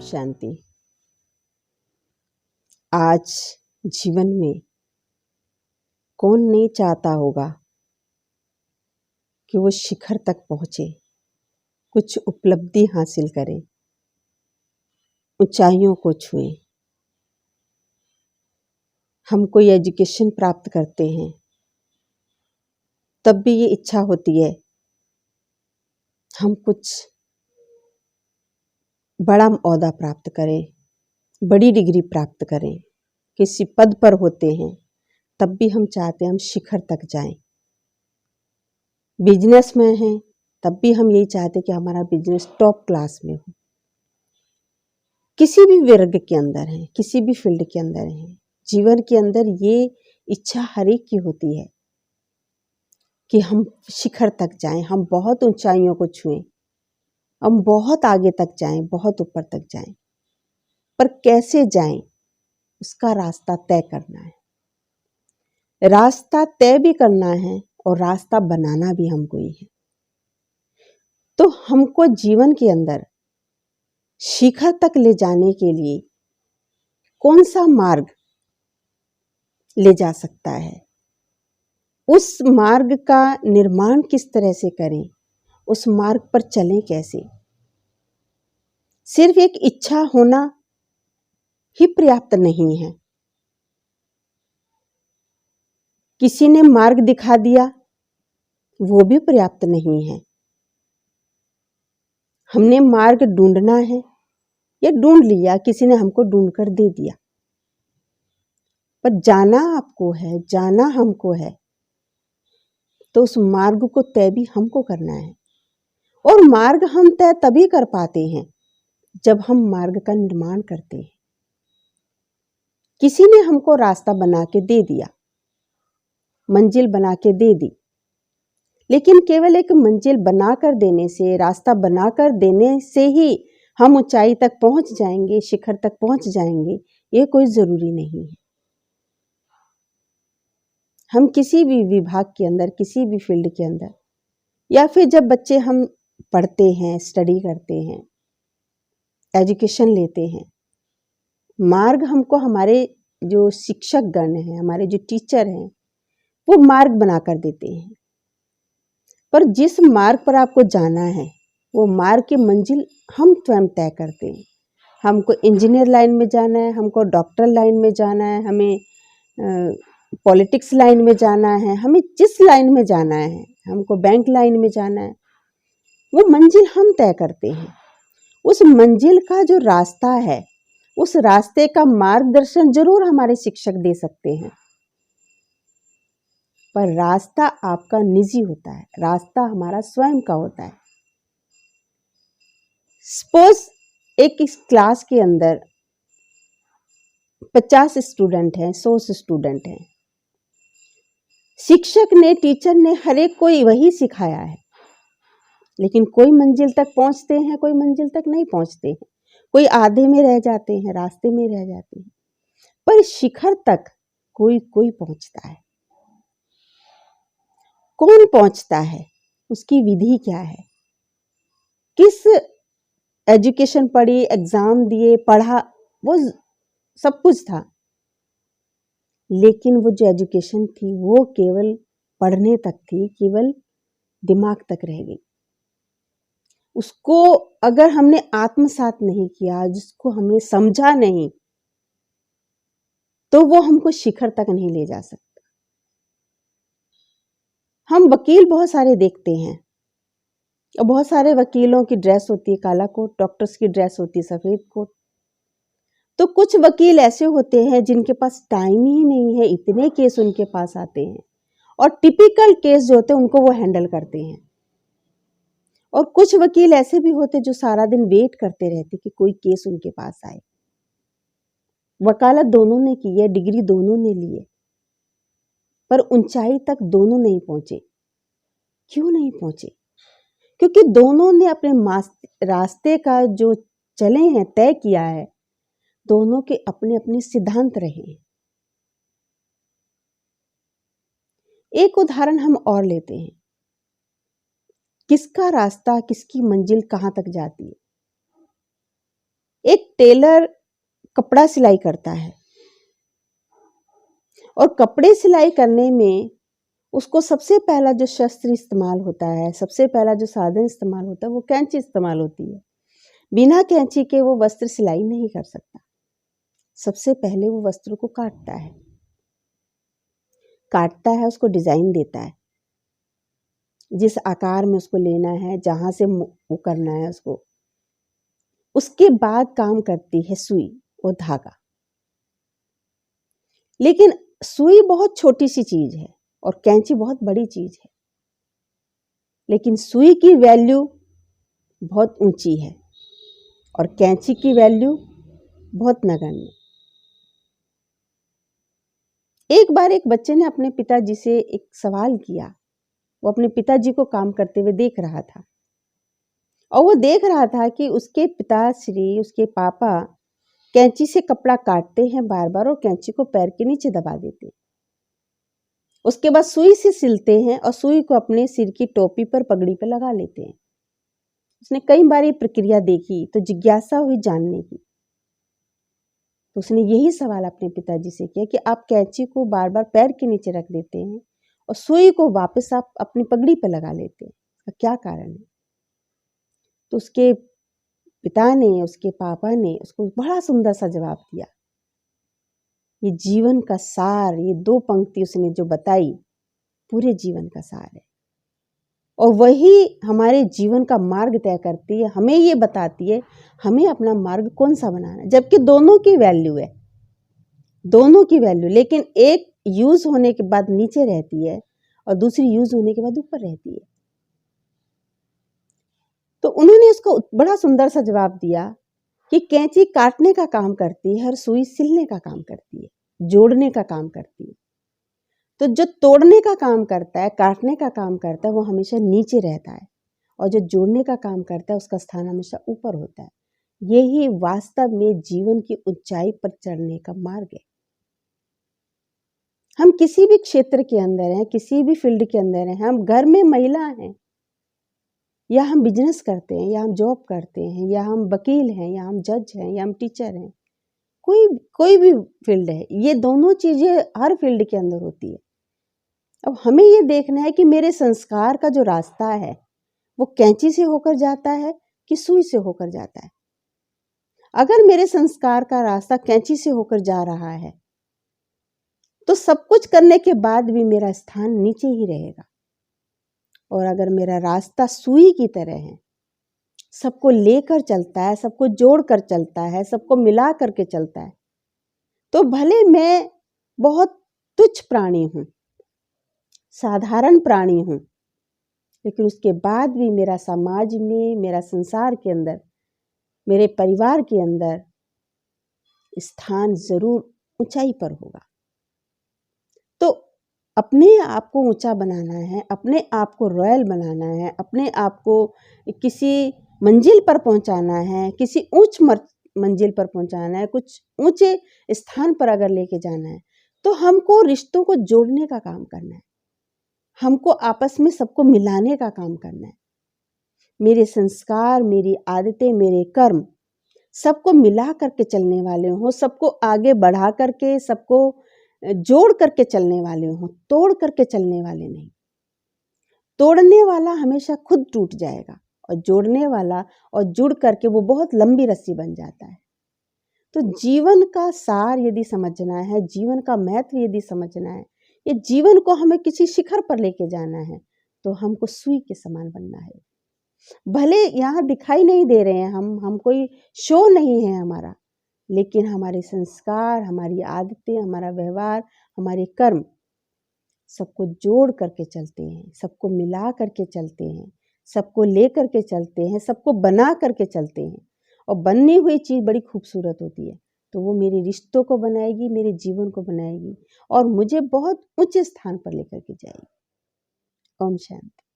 शांति। आज जीवन में कौन नहीं चाहता होगा कि वो शिखर तक पहुँचे, कुछ उपलब्धि हासिल करे, ऊंचाइयों को छुए। हम कोई एजुकेशन प्राप्त करते हैं तब भी ये इच्छा होती है हम कुछ बड़ा ओहदा प्राप्त करें, बड़ी डिग्री प्राप्त करें। किसी पद पर होते हैं तब भी हम चाहते हैं हम शिखर तक जाएं। बिजनेस में हैं तब भी हम यही चाहते हैं कि हमारा बिजनेस टॉप क्लास में हो। किसी भी वर्ग के अंदर हैं, किसी भी फील्ड के अंदर हैं, जीवन के अंदर ये इच्छा हर एक की होती है कि हम शिखर तक जाएं, हम बहुत ऊंचाइयों को छुएं, हम बहुत आगे तक जाएं, बहुत ऊपर तक जाएं। पर कैसे जाएं, उसका रास्ता तय करना है। रास्ता तय भी करना है और रास्ता बनाना भी हमको ही है। तो हमको जीवन के अंदर शिखर तक ले जाने के लिए कौन सा मार्ग ले जा सकता है, उस मार्ग का निर्माण किस तरह से करें, उस मार्ग पर चलें कैसे। सिर्फ एक इच्छा होना ही पर्याप्त नहीं है। किसी ने मार्ग दिखा दिया वो भी पर्याप्त नहीं है। हमने मार्ग ढूंढना है या ढूंढ लिया, किसी ने हमको ढूंढ कर दे दिया, पर जाना आपको है, जाना हमको है, तो उस मार्ग को तय भी हमको करना है। और मार्ग हम तय तभी कर पाते हैं जब हम मार्ग का निर्माण करते हैं। किसी ने हमको रास्ता बना के दे दिया, मंजिल बना के दे दी, लेकिन केवल एक मंजिल बनाकर देने से, रास्ता बनाकर देने से ही हम ऊंचाई तक पहुंच जाएंगे, शिखर तक पहुंच जाएंगे, ये कोई जरूरी नहीं है। हम किसी भी विभाग के अंदर, किसी भी फील्ड के अंदर, या फिर जब बच्चे हम पढ़ते हैं, स्टडी करते हैं, एजुकेशन लेते हैं, मार्ग हमको हमारे जो शिक्षक गण हैं, हमारे जो टीचर हैं, वो मार्ग बनाकर देते हैं। पर जिस मार्ग पर आपको जाना है वो मार्ग की मंजिल हम स्वयं तय करते हैं। हमको इंजीनियर लाइन में जाना है, हमको डॉक्टर लाइन में जाना है, हमें पॉलिटिक्स लाइन में जाना है, हमें जिस लाइन में जाना है, हमको बैंक लाइन में जाना है, वो मंजिल हम तय करते हैं। उस मंजिल का जो रास्ता है, उस रास्ते का मार्गदर्शन जरूर हमारे शिक्षक दे सकते हैं, पर रास्ता आपका निजी होता है, रास्ता हमारा स्वयं का होता है। सपोज एक इस क्लास के अंदर 50 स्टूडेंट हैं, 100 स्टूडेंट हैं। शिक्षक ने, टीचर ने हर एक को वही सिखाया है, लेकिन कोई मंजिल तक पहुंचते हैं, कोई मंजिल तक नहीं पहुंचते हैं, कोई आधे में रह जाते हैं, रास्ते में रह जाते हैं। पर शिखर तक कोई कोई पहुंचता है। कौन पहुंचता है, उसकी विधि क्या है, किस एजुकेशन पढ़ी, एग्जाम दिए, पढ़ा, वो सब कुछ था, लेकिन वो जो एजुकेशन थी वो केवल पढ़ने तक थी, केवल दिमाग तक रह गई। उसको अगर हमने आत्मसात नहीं किया, जिसको हमने समझा नहीं, तो वो हमको शिखर तक नहीं ले जा सकता। हम वकील बहुत सारे देखते हैं और बहुत सारे वकीलों की ड्रेस होती है काला कोट, डॉक्टर्स की ड्रेस होती है सफेद कोट। तो कुछ वकील ऐसे होते हैं जिनके पास टाइम ही नहीं है, इतने केस उनके पास आते हैं, और टिपिकल केस जो होते हैं उनको वो हैंडल करते हैं। और कुछ वकील ऐसे भी होते जो सारा दिन वेट करते रहते कि कोई केस उनके पास आए। वकालत दोनों ने की है, डिग्री दोनों ने ली है, पर ऊंचाई तक दोनों नहीं पहुंचे। क्यों नहीं पहुंचे? क्योंकि दोनों ने अपने रास्ते का जो चले हैं, तय किया है, दोनों के अपने अपने सिद्धांत रहे। एक उदाहरण हम और लेते हैं, किसका रास्ता, किसकी मंजिल कहां तक जाती है। एक टेलर कपड़ा सिलाई करता है और कपड़े सिलाई करने में उसको सबसे पहला जो शस्त्र इस्तेमाल होता है, सबसे पहला जो साधन इस्तेमाल होता है, वो कैंची इस्तेमाल होती है। बिना कैंची के वो वस्त्र सिलाई नहीं कर सकता। सबसे पहले वो वस्त्र को काटता है, उसको डिजाइन देता है, जिस आकार में उसको लेना है, जहां से वो करना है उसको। उसके बाद काम करती है सुई और धागा। लेकिन सुई बहुत छोटी सी चीज है और कैंची बहुत बड़ी चीज है, लेकिन सुई की वैल्यू बहुत ऊंची है और कैंची की वैल्यू बहुत नगण्य। एक बार एक बच्चे ने अपने पिताजी से एक सवाल किया। वो अपने पिताजी को काम करते हुए देख रहा था और वो देख रहा था कि उसके पिताश्री, उसके पापा कैंची से कपड़ा काटते हैं बार बार और कैंची को पैर के नीचे दबा देते हैं। उसके बाद सुई से सिलते हैं और सुई को अपने सिर की टोपी पर, पगड़ी पर लगा लेते हैं। उसने कई बार ये प्रक्रिया देखी तो जिज्ञासा हुई जानने की। तो उसने यही सवाल अपने पिताजी से किया कि आप कैंची को बार बार पैर के नीचे रख देते हैं और सुई को वापस आप अपनी पगड़ी पर लगा लेते हैं, इसका क्या कारण है? तो उसके पिता ने, उसके पापा ने उसको बड़ा सुंदर सा जवाब दिया। ये जीवन का सार, ये 2 पंक्ति उसने जो बताई, पूरे जीवन का सार है और वही हमारे जीवन का मार्ग तय करती है। हमें ये बताती है हमें अपना मार्ग कौन सा बनाना है, जबकि दोनों की वैल्यू है, दोनों की वैल्यू, लेकिन एक यूज होने के बाद नीचे रहती है और दूसरी यूज होने के बाद ऊपर रहती है। तो उन्होंने उसको बड़ा सुंदर सा जवाब दिया कि कैंची काटने का काम करती है और सुई सिलने का काम करती है, जोड़ने का काम करती है। तो जो तोड़ने का काम करता है, काटने का काम करता है, वो हमेशा नीचे रहता है और जो जोड़ने का काम करता है उसका स्थान हमेशा ऊपर होता है। यही वास्तव में जीवन की ऊंचाई पर चढ़ने का मार्ग है। हम किसी भी क्षेत्र के अंदर हैं, किसी भी फील्ड के अंदर हैं, हम घर में महिला हैं या हम बिजनेस करते हैं या हम जॉब करते हैं या हम वकील हैं या हम जज हैं या हम टीचर हैं, कोई भी फील्ड है, ये दोनों चीजें हर फील्ड के अंदर होती है। अब हमें ये देखना है कि मेरे संस्कार का जो रास्ता है वो कैंची से होकर जाता है कि सुई से होकर जाता है। अगर मेरे संस्कार का रास्ता कैंची से होकर जा रहा है तो सब कुछ करने के बाद भी मेरा स्थान नीचे ही रहेगा, और अगर मेरा रास्ता सुई की तरह है, सबको लेकर चलता है, सबको जोड़ कर चलता है, सबको मिला करके चलता है, तो भले मैं बहुत तुच्छ प्राणी हूं, साधारण प्राणी हूं, लेकिन उसके बाद भी मेरा समाज में, मेरा संसार के अंदर, मेरे परिवार के अंदर स्थान जरूर ऊंचाई पर होगा। तो अपने आप को ऊंचा बनाना है, अपने आप को रॉयल बनाना है, अपने आप को किसी मंजिल पर पहुंचाना है, किसी उच्च मंजिल पर पहुंचाना है, कुछ ऊंचे स्थान पर अगर लेके जाना है, तो हमको रिश्तों को जोड़ने का काम करना है, हमको आपस में सबको मिलाने का काम करना है। मेरे संस्कार, मेरी आदतें, मेरे कर्म सबको मिला करके चलने वाले हों, सबको आगे बढ़ा करके, सबको जोड़ करके चलने वाले हों, तोड़ करके चलने वाले नहीं। तोड़ने वाला हमेशा खुद टूट जाएगा और जोड़ने वाला और जुड़ करके वो बहुत लंबी रस्सी बन जाता है। तो जीवन का सार यदि समझना है, जीवन का महत्व यदि समझना है, ये जीवन को हमें किसी शिखर पर लेके जाना है, तो हमको सुई के समान बनना है। भले यहाँ दिखाई नहीं दे रहे हैं हम कोई शो नहीं है हमारा, लेकिन हमारे संस्कार, हमारी आदतें, हमारा व्यवहार, हमारे कर्म सबको जोड़ करके चलते हैं, सबको मिला करके चलते हैं, सबको ले करके चलते हैं, सबको बना करके चलते हैं। और बननी हुई चीज़ बड़ी खूबसूरत होती है, तो वो मेरे रिश्तों को बनाएगी, मेरे जीवन को बनाएगी और मुझे बहुत ऊंचे स्थान पर लेकर के जाएगी। ओम शांति।